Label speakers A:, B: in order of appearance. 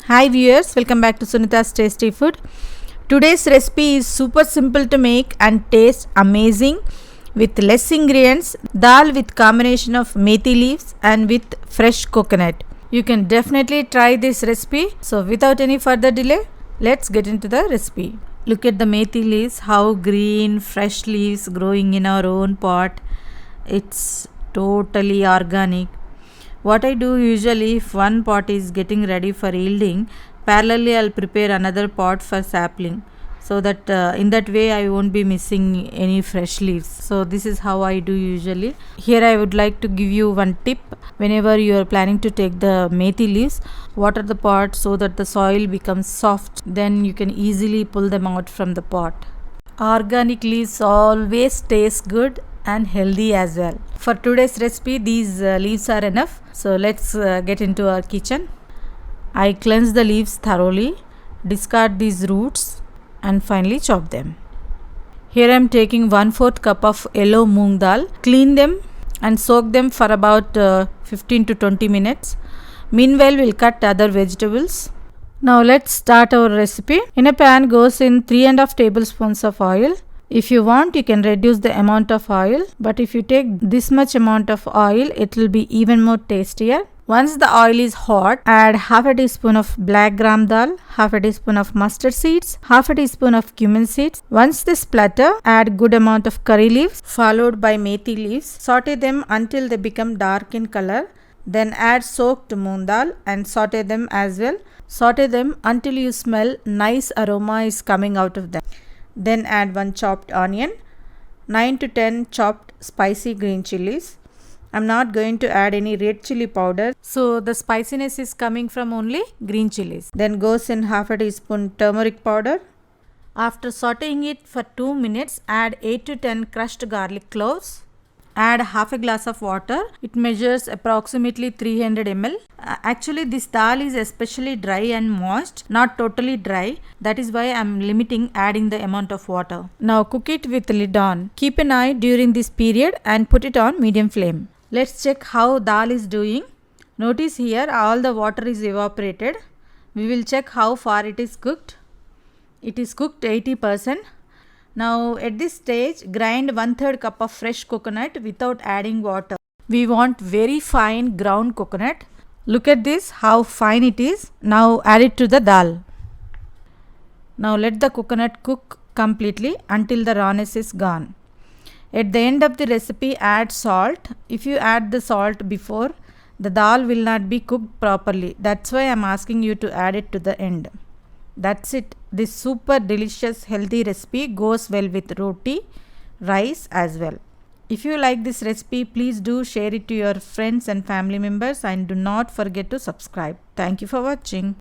A: Hi viewers, welcome back to Sunita's Tasty Food. Today's recipe is super simple to make and taste amazing with less ingredients. Dal with combination of methi leaves and with fresh coconut. You can definitely try this recipe. So without any further delay, let's get into the recipe. Look at the methi leaves, how green fresh leaves growing in our own pot. It's totally organic. What I do usually, if one pot is getting ready for yielding, parallelly I'll prepare another pot for sapling, so that in that way I won't be missing any fresh leaves. So this is how I do usually. Here I would like to give you one tip. Whenever you are planning to take the methi leaves, water the pot so that the soil becomes soft. Then you can easily pull them out from the pot. Organic leaves always taste good and healthy as well. For today's recipe, these leaves are enough. So let's get into our kitchen. I cleanse the leaves thoroughly, discard these roots and finally chop them. Here I am taking 1/4 cup of yellow moong dal. Clean them and soak them for about 15 to 20 minutes. Meanwhile, we'll cut other vegetables. Now let's start our recipe. In a pan goes in 3.5 tablespoons of oil. If you want, you can reduce the amount of oil, but if you take this much amount of oil, it will be even more tastier. Once the oil is hot, add half a teaspoon of black gram dal, half a teaspoon of mustard seeds, half a teaspoon of cumin seeds. Once they splatter, add good amount of curry leaves followed by methi leaves. Saute them until they become dark in color. Then add soaked moong dal and saute them as well. Saute them until you smell nice aroma is coming out of them. Then add 1 chopped onion, 9 to 10 chopped spicy green chilies. I'm not going to add any red chili powder, so the spiciness is coming from only green chilies. Then goes in half a teaspoon turmeric powder. After sauteing it for 2 minutes, add 8 to 10 crushed garlic cloves. Add half a glass of water. It measures approximately 300 ml. Actually, this dal is especially dry and moist, not totally dry. That is why I am limiting adding the amount of water. Now cook it with lid on. Keep an eye during this period and put it on medium flame. Let's check how dal is doing. Notice here all the water is evaporated. We will check how far it is cooked. It is cooked 80%. Now at this stage, grind 1/3 cup of fresh coconut without adding water. We want very fine ground coconut. Look at this, how fine it is. Now add it to the dal. Now let the coconut cook completely until the rawness is gone. At the end of the recipe, add salt. If you add the salt before, the dal will not be cooked properly. That's why I'm asking you to add it to the end. That's it. This super delicious healthy recipe goes well with roti, rice as well. If you like this recipe, please do share it to your friends and family members and do not forget to subscribe. Thank you for watching.